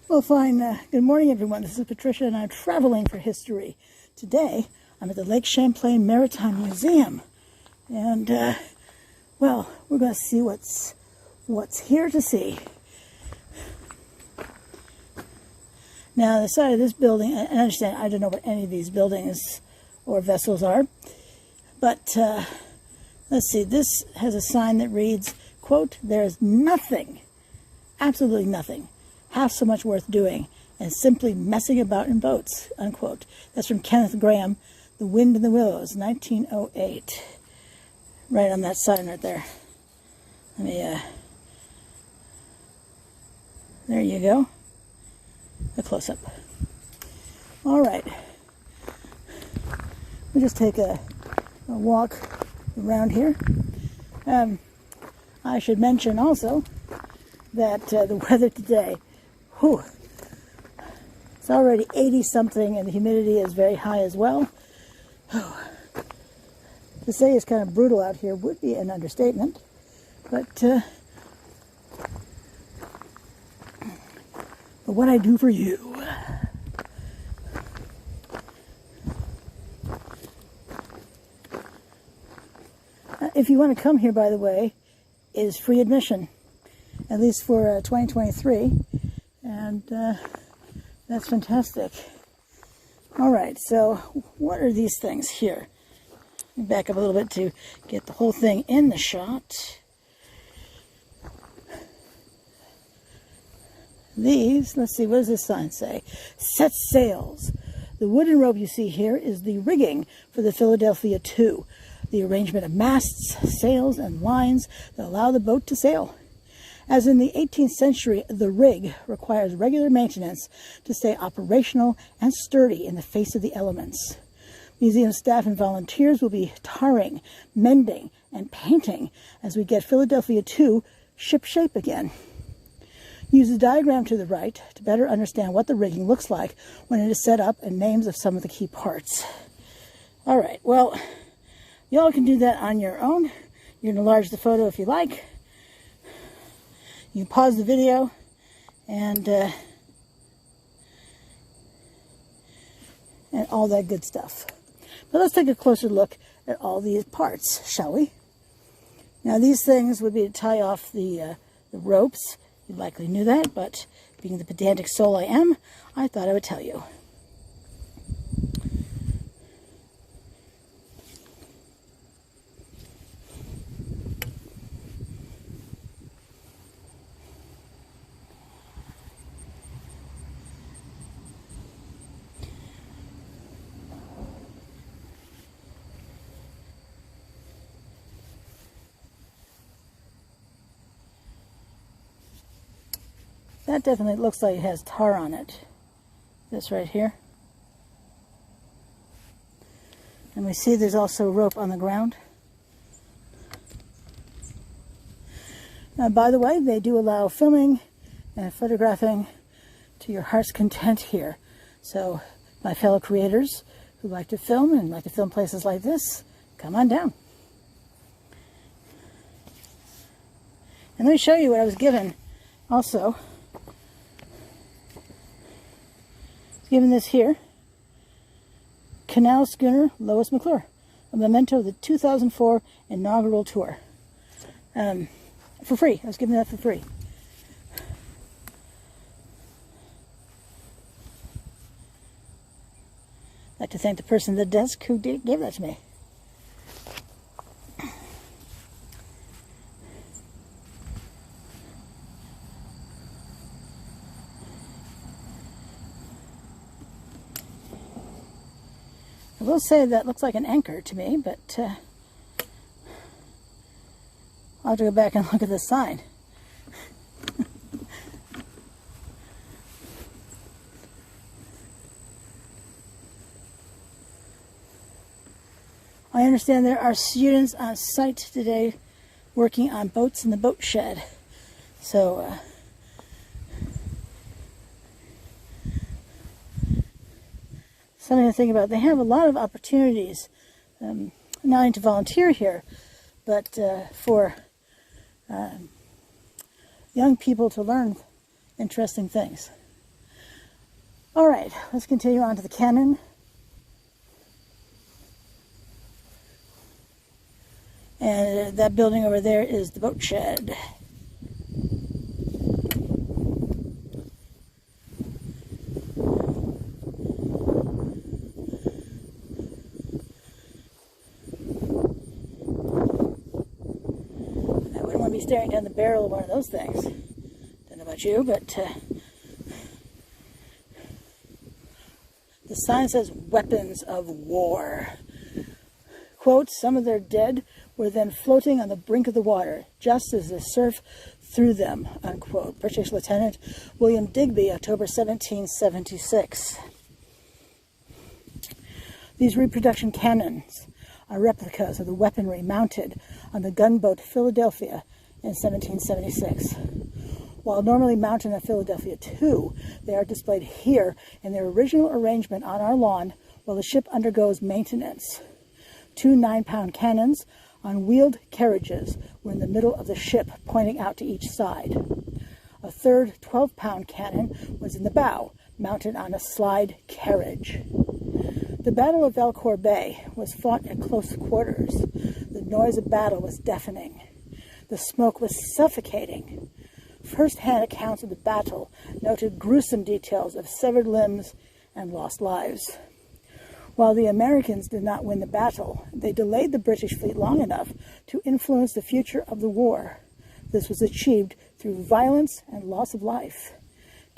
Well, fine. Good morning, everyone. This is Patricia, and I'm traveling for history. Today, I'm at the Lake Champlain Maritime Museum, and well, we're going to see what's here to see. Now, the side of this building, and I understand I don't know what any of these buildings or vessels are, but let's see. This has a sign that reads, quote, "There is nothing, absolutely nothing, half so much worth doing as simply messing about in boats," unquote. That's from Kenneth Graham, The Wind in the Willows, 1908. Right on that sign right there. Let me, there you go. A close-up. All right. We'll just take a walk around here. I should mention also that the weather today, whew, it's already 80-something, and the humidity is very high as well. To say it's kind of brutal out here would be an understatement, but what I do for you. If you want to come here, by the way, is free admission, at least for 2023, and that's fantastic. All right, so what are these things here? Let me back up a little bit to get the whole thing in the shot. These, let's see, what does this sign say? Set sails. The wooden rope you see here is the rigging for the Philadelphia II, the arrangement of masts, sails, and lines that allow the boat to sail. As in the 18th century, the rig requires regular maintenance to stay operational and sturdy in the face of the elements. Museum staff and volunteers will be tarring, mending, and painting as we get Philadelphia II ship-shape again. Use the diagram to the right to better understand what the rigging looks like when it is set up and names of some of the key parts. All right, well, y'all can do that on your own. You can enlarge the photo if you like. You can pause the video and all that good stuff. But let's take a closer look at all these parts, shall we? Now, these things would be to tie off the ropes. You likely knew that, but being the pedantic soul I am, I thought I would tell you. That definitely looks like it has tar on it. This right here. And we see there's also rope on the ground. Now, by the way, they do allow filming and photographing to your heart's content here. So, my fellow creators who like to film and like to film places like this, come on down. And let me show you what I was given also. Given this here, Canal Schooner Lois McClure, a memento of the 2004 inaugural tour. For free. I was given that for free. I'd like to thank the person at the desk who gave that to me. I will say that looks like an anchor to me, but I'll have to go back and look at the sign. I understand there are students on site today working on boats in the boat shed. So, something to think about. They have a lot of opportunities, not only to volunteer here, but for young people to learn interesting things. All right, let's continue on to the cannon. And that building over there is the boat shed. I wouldn't want to be staring down the barrel of one of those things. Don't know about you, but the sign says weapons of war. Quote, some of their dead were then floating on the brink of the water, just as the surf threw them, unquote. British Lieutenant William Digby, October 1776. These reproduction cannons are replicas of the weaponry mounted on the gunboat Philadelphia in 1776. While normally mounted on Philadelphia II, they are displayed here in their original arrangement on our lawn while the ship undergoes maintenance. 2 9-pound cannons on wheeled carriages were in the middle of the ship, pointing out to each side. A third 12-pound cannon was in the bow, mounted on a slide carriage. The Battle of Valcour Bay was fought at close quarters. The noise of battle was deafening. The smoke was suffocating. First-hand accounts of the battle noted gruesome details of severed limbs and lost lives. While the Americans did not win the battle, they delayed the British fleet long enough to influence the future of the war. This was achieved through violence and loss of life.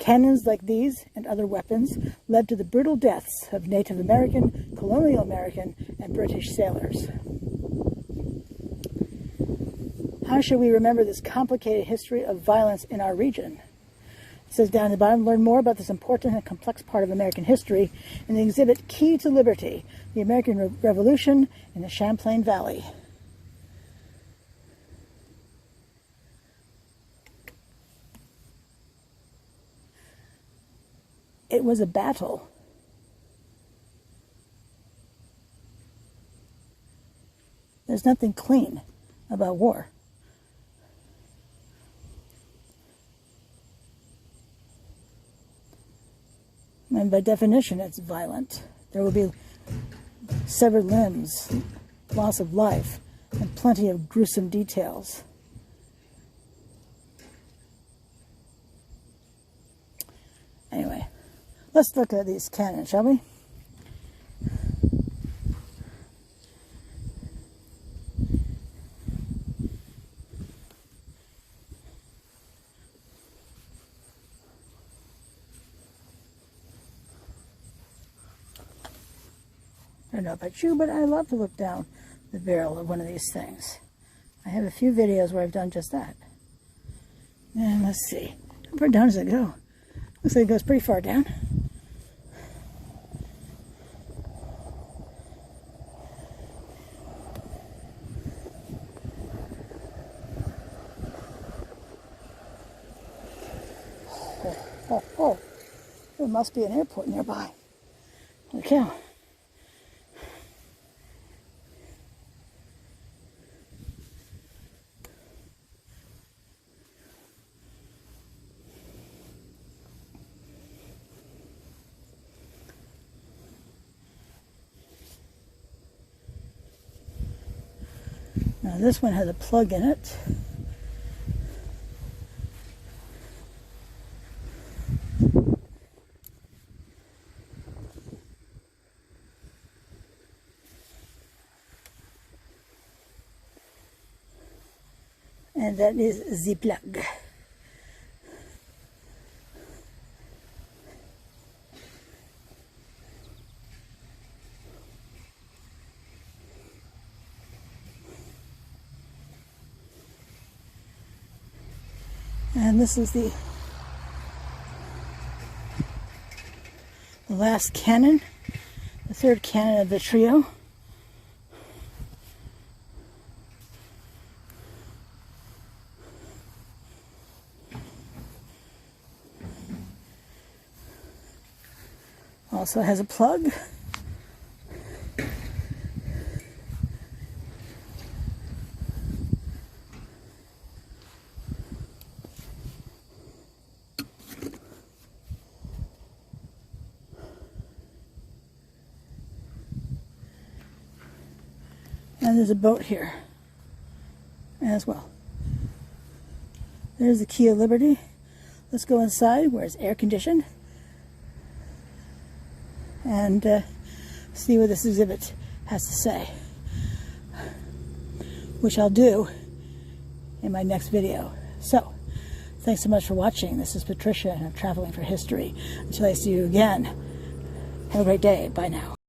Cannons like these and other weapons led to the brutal deaths of Native American, Colonial American, and British sailors. How should we remember this complicated history of violence in our region? It says down at the bottom, learn more about this important and complex part of American history in the exhibit Key to Liberty, the American Revolution in the Champlain Valley. It was a battle. There's nothing clean about war. And by definition, it's violent. There will be severed limbs, loss of life, and plenty of gruesome details. Anyway, let's look at these cannons, shall we? I don't know about you, but I love to look down the barrel of one of these things. I have a few videos where I've done just that. And let's see. How far down does it go? Looks like it goes pretty far down. Oh. There must be an airport nearby. Holy cow. Now this one has a plug in it. And that is the plug. And this is the last cannon, the third cannon of the trio. Also has a plug. And there's a boat here as well. There's the Key of Liberty. Let's go inside where it's air conditioned and see what this exhibit has to say, which I'll do in my next video. So, thanks so much for watching. This is Patricia, and I'm traveling for history. Until I see you again, have a great day. Bye now.